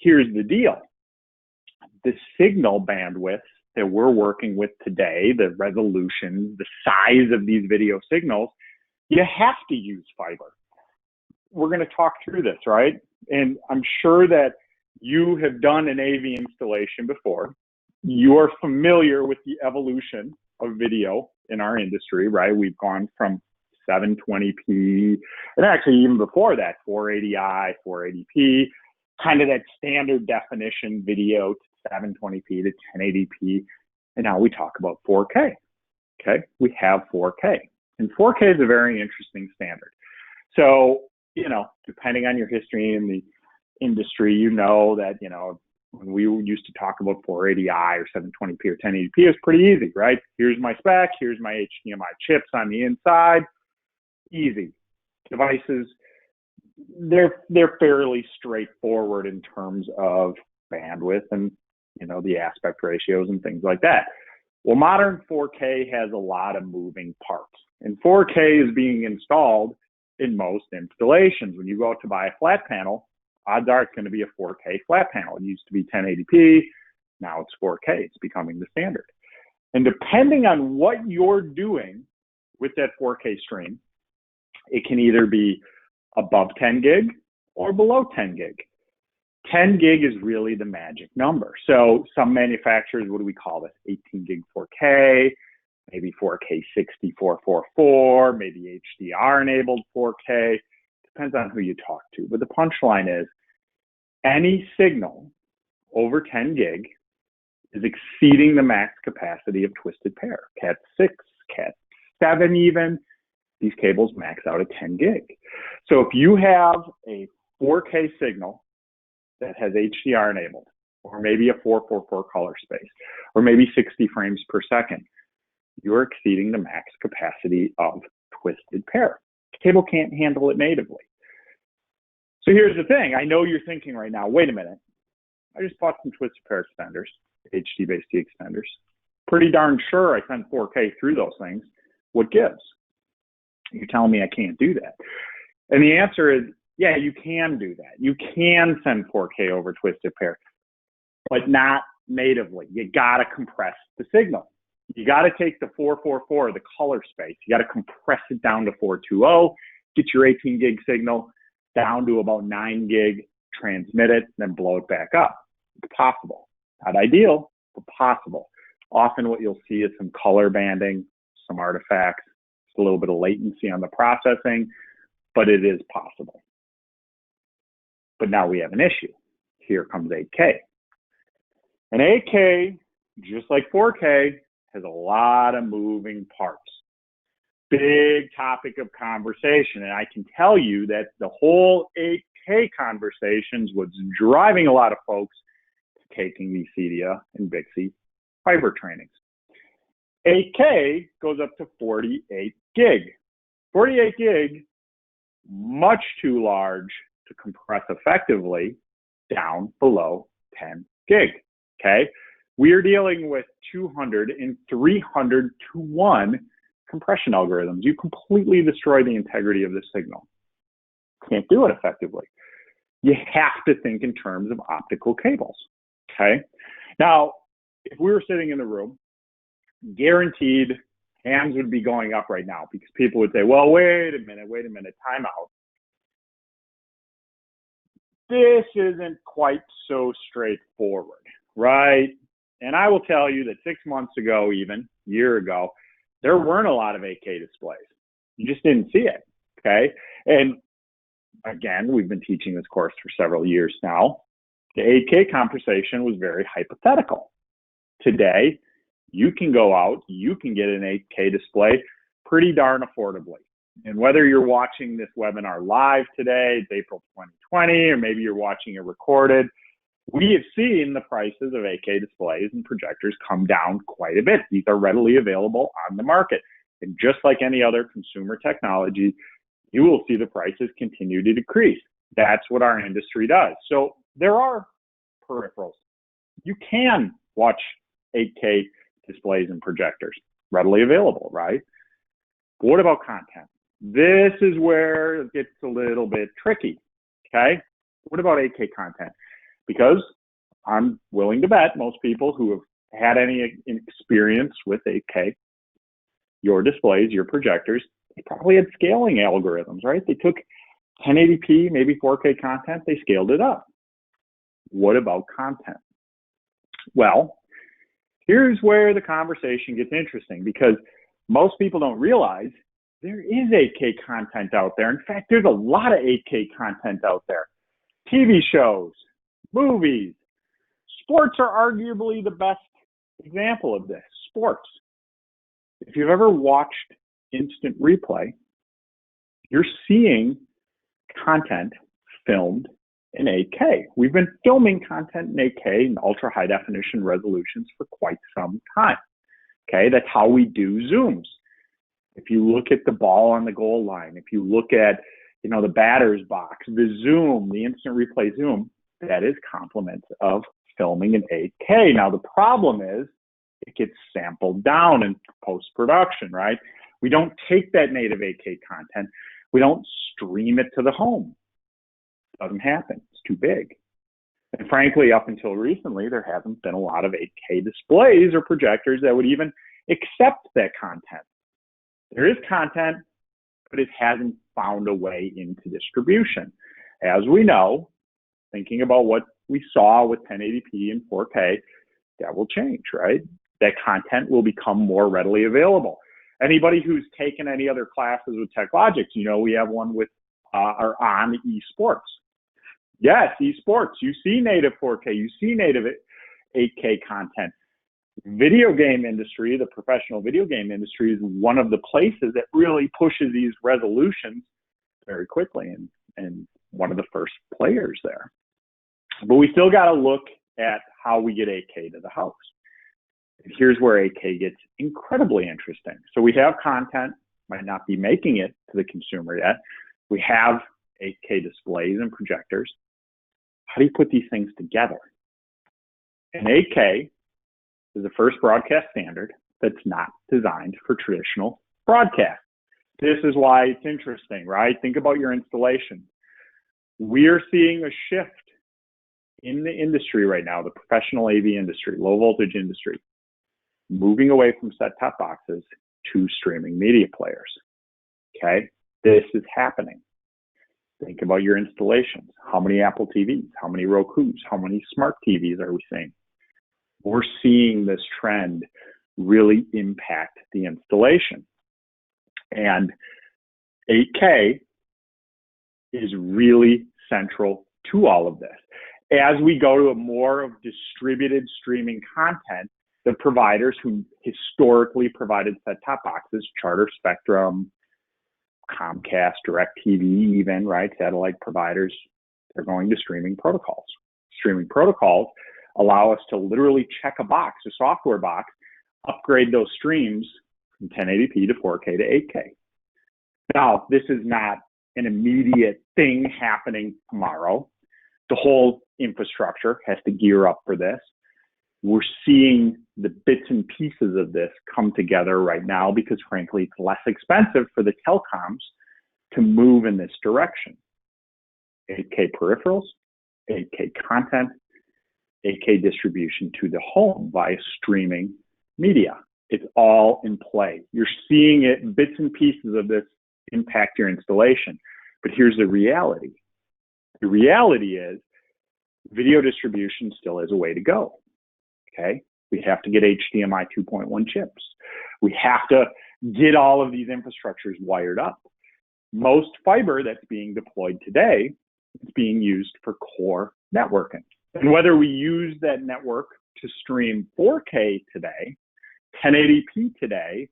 here's the deal. The signal bandwidth that we're working with today, the resolution, the size of these video signals, you have to use fiber. We're going to talk through this, right? And I'm sure that you have done an AV installation before. You are familiar with the evolution of video in our industry, right? We've gone from 720p, and actually even before that, 480i, 480p, kind of that standard definition video to 720p to 1080p, and now we talk about 4K, okay? We have 4K, and 4K is a very interesting standard. So, you know, depending on your history in the industry, you know that, you know, when we used to talk about 480i or 720p or 1080p, it's pretty easy, right? Here's my spec, here's my HDMI chips on the inside, easy. Devices, they're fairly straightforward in terms of bandwidth and, you know, the aspect ratios and things like that. Well, modern 4K has a lot of moving parts, and 4K is being installed in most installations. When you go out to buy a flat panel, odds are it's going to be a 4K flat panel. It used to be 1080p, now it's 4K. It's becoming the standard. And depending on what you're doing with that 4K stream, it can either be above 10 gig or below 10 gig. 10 gig is really the magic number. So some manufacturers, what do we call this? 18 gig 4K, maybe 4K 60 444, maybe HDR enabled 4K. Depends on who you talk to. But the punchline is any signal over 10 gig is exceeding the max capacity of twisted pair. Cat 6, Cat 7 even. These cables max out at 10 gig. So if you have a 4K signal that has HDR enabled, or maybe a 444 color space, or maybe 60 frames per second, you're exceeding the max capacity of twisted pair. The cable can't handle it natively. So here's the thing. I know you're thinking right now, wait a minute. I just bought some twisted pair extenders, HD-based extenders. Pretty darn sure I send 4K through those things. What gives? You're telling me I can't do that. And the answer is, yeah, you can do that. You can send 4K over twisted pair, but not natively. You got to compress the signal. You got to take the 444, the color space. You got to compress it down to 420, get your 18 gig signal down to about 9 gig, transmit it, then blow it back up. It's possible. Not ideal, but possible. Often what you'll see is some color banding, some artifacts, a little bit of latency on the processing, but it is possible. But now we have an issue. Here comes 8K. And 8K, just like 4K, has a lot of moving parts. Big topic of conversation. And I can tell you that the whole 8K conversations was driving a lot of folks to taking these CEDIA and VIXI fiber trainings. 8K goes up to 48 gig. 48 gig, much too large to compress effectively down below 10 gig, okay? We are dealing with 200 and 300 to 1 compression algorithms. You completely destroy the integrity of the signal. Can't do it effectively. You have to think in terms of optical cables, okay? Now, if we were sitting in the room, guaranteed hands would be going up right now because people would say, well, wait a minute, time out. This isn't quite so straightforward, right? And I will tell you that 6 months ago, even a year ago, there weren't a lot of 8K displays. You just didn't see it, okay? And again, we've been teaching this course for several years now. The 8K conversation was very hypothetical. Today, you can go out, you can get an 8K display pretty darn affordably. And whether you're watching this webinar live today, it's April 2020, or maybe you're watching it recorded, we have seen the prices of 8K displays and projectors come down quite a bit. These are readily available on the market. And just like any other consumer technology, you will see the prices continue to decrease. That's what our industry does. So there are peripherals. You can watch 8K displays and projectors readily available, right? But what about content? This is where it gets a little bit tricky, okay? What about 8K content? Because I'm willing to bet most people who have had any experience with 8K, your displays, your projectors, they probably had scaling algorithms, right? They took 1080p, maybe 4K content, they scaled it up. What about content? Well, here's where the conversation gets interesting, because most people don't realize there is 8K content out there. In fact, there's a lot of 8K content out there. TV shows, movies, sports are arguably the best example of this. Sports. If you've ever watched instant replay, you're seeing content filmed in 8K. We've been filming content in 8K in ultra high definition resolutions for quite some time. Okay, that's how we do Zooms. If you look at the ball on the goal line, if you look at, the batter's box, the zoom, the instant replay zoom, that is complements of filming in 8K. Now, the problem is it gets sampled down in post-production, right? We don't take that native 8K content. We don't stream it to the home. It doesn't happen. It's too big. And frankly, up until recently, there hasn't been a lot of 8K displays or projectors that would even accept that content. There is content, but it hasn't found a way into distribution. As we know, thinking about what we saw with 1080p and 4K, that will change, right? That content will become more readily available. Anybody who's taken any other classes with TechLogix, we have one with on esports. Yes, esports. You see native 4K, you see native 8K content. Video game industry, the professional video game industry, is one of the places that really pushes these resolutions very quickly, and one of the first players there. But we still got to look at how we get 8K to the house. And here's where 8K gets incredibly interesting. So we have content, might not be making it to the consumer yet. We have 8K displays and projectors. How do you put these things together? And 8K is the first broadcast standard that's not designed for traditional broadcast. This is why it's interesting, right? Think about your installation. We're seeing a shift in the industry right now, the professional AV industry, low voltage industry, moving away from set-top boxes to streaming media players. Okay? This is happening. Think about your installations. How many Apple TVs? How many Rokus? How many smart TVs are we seeing? We're seeing this trend really impact the installation. And 8K is really central to all of this. As we go to a more of distributed streaming content, the providers who historically provided set-top boxes, Charter, Spectrum, Comcast, DirecTV even, right, satellite providers, they're going to streaming protocols. Streaming protocols allow us to literally check a box, a software box, upgrade those streams from 1080p to 4K to 8K. Now, this is not an immediate thing happening tomorrow. The whole infrastructure has to gear up for this. We're seeing the bits and pieces of this come together right now because, frankly, it's less expensive for the telecoms to move in this direction. 8K peripherals, 8K content, 8K distribution to the home via streaming media. It's all in play. You're seeing it, bits and pieces of this impact your installation. But here's the reality. The reality is video distribution still has a way to go. Okay? We have to get HDMI 2.1 chips. We have to get all of these infrastructures wired up. Most fiber that's being deployed today is being used for core networking. And whether we use that network to stream 4K today, 1080p today,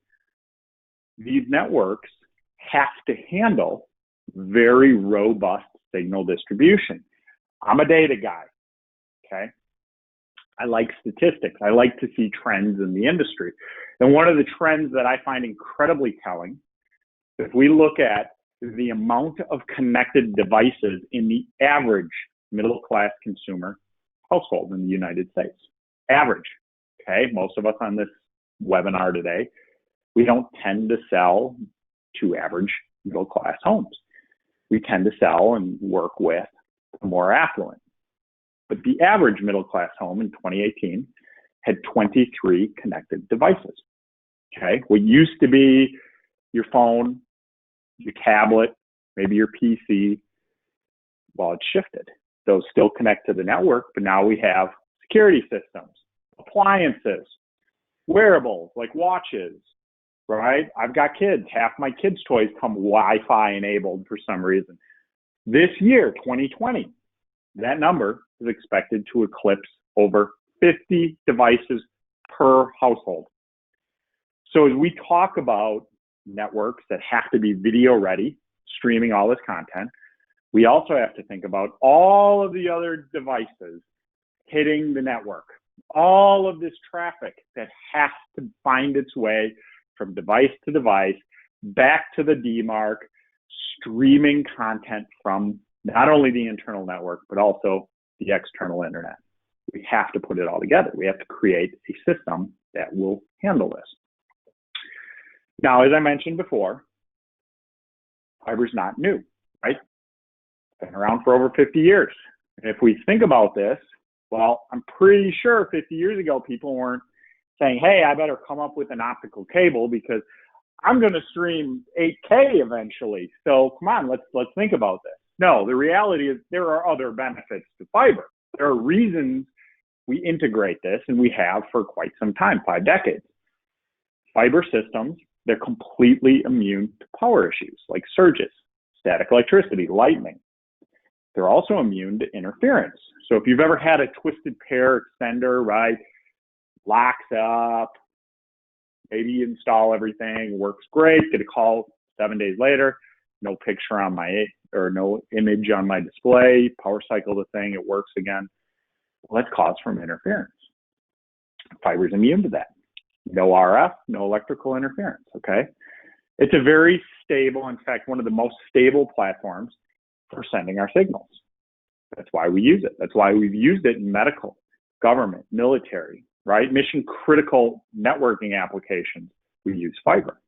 these networks have to handle very robust signal distribution. I'm a data guy, okay? I like statistics. I like to see trends in the industry. And one of the trends that I find incredibly telling, if we look at the amount of connected devices in the average middle-class consumer household in the United States, average, okay? Most of us on this webinar today, we don't tend to sell to average middle-class homes. We tend to sell and work with the more affluent. But the average middle-class home in 2018 had 23 connected devices. Okay, what used to be your phone, your tablet, maybe your PC, well, it's shifted. Those still connect to the network, but now we have security systems, appliances, wearables like watches, right? I've got kids. Half my kids' toys come Wi-Fi enabled for some reason. This year, 2020, that number is expected to eclipse over 50 devices per household. So as we talk about networks that have to be video ready, streaming all this content, we also have to think about all of the other devices hitting the network, all of this traffic that has to find its way from device to device, back to the DMARC, streaming content from not only the internal network, but also the external internet. We have to put it all together. We have to create a system that will handle this. Now, as I mentioned before, fiber's not new, right? It's been around for over 50 years. And if we think about this, well, I'm pretty sure 50 years ago, people weren't saying, hey, I better come up with an optical cable because I'm going to stream 8K eventually. So come on, let's think about this. No, the reality is there are other benefits to fiber. There are reasons we integrate this, and we have for quite some time, 5 decades. Fiber systems, they're completely immune to power issues like surges, static electricity, lightning. They're also immune to interference. So if you've ever had a twisted pair extender, right, locks up, maybe you install everything, works great, get a call 7 days later, no picture on or no image on my display, power cycle the thing, it works again. Well, that's cause from interference. Fiber's immune to that. No RF, no electrical interference, okay? It's a very stable, in fact, one of the most stable platforms for sending our signals. That's why we use it. That's why we've used it in medical, government, military, right? Mission critical networking applications, we use fiber.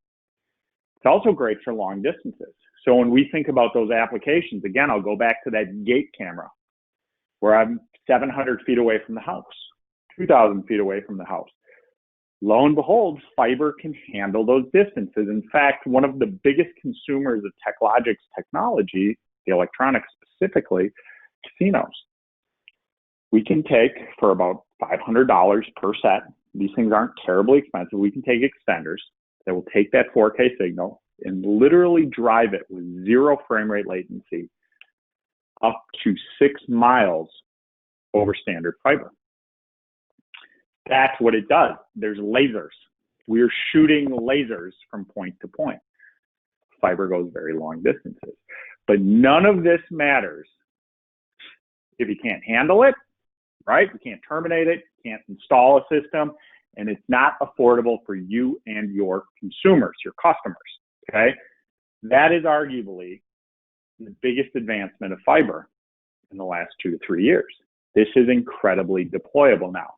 It's also great for long distances. So when we think about those applications, again, I'll go back to that gate camera where I'm 700 feet away from the house, 2,000 feet away from the house. Lo and behold, fiber can handle those distances. In fact, one of the biggest consumers of TechLogix technology, the electronics specifically, casinos. We can take for about $500 per set. These things aren't terribly expensive. We can take extenders that will take that 4K signal and literally drive it with 0 frame rate latency up to 6 miles over standard fiber. That's what it does. There's lasers. We're shooting lasers from point to point. Fiber goes very long distances. But none of this matters if you can't handle it, right? You can't terminate it, can't install a system, and it's not affordable for you and your consumers, your customers, okay? That is arguably the biggest advancement of fiber in the last 2 to 3 years. This is incredibly deployable now.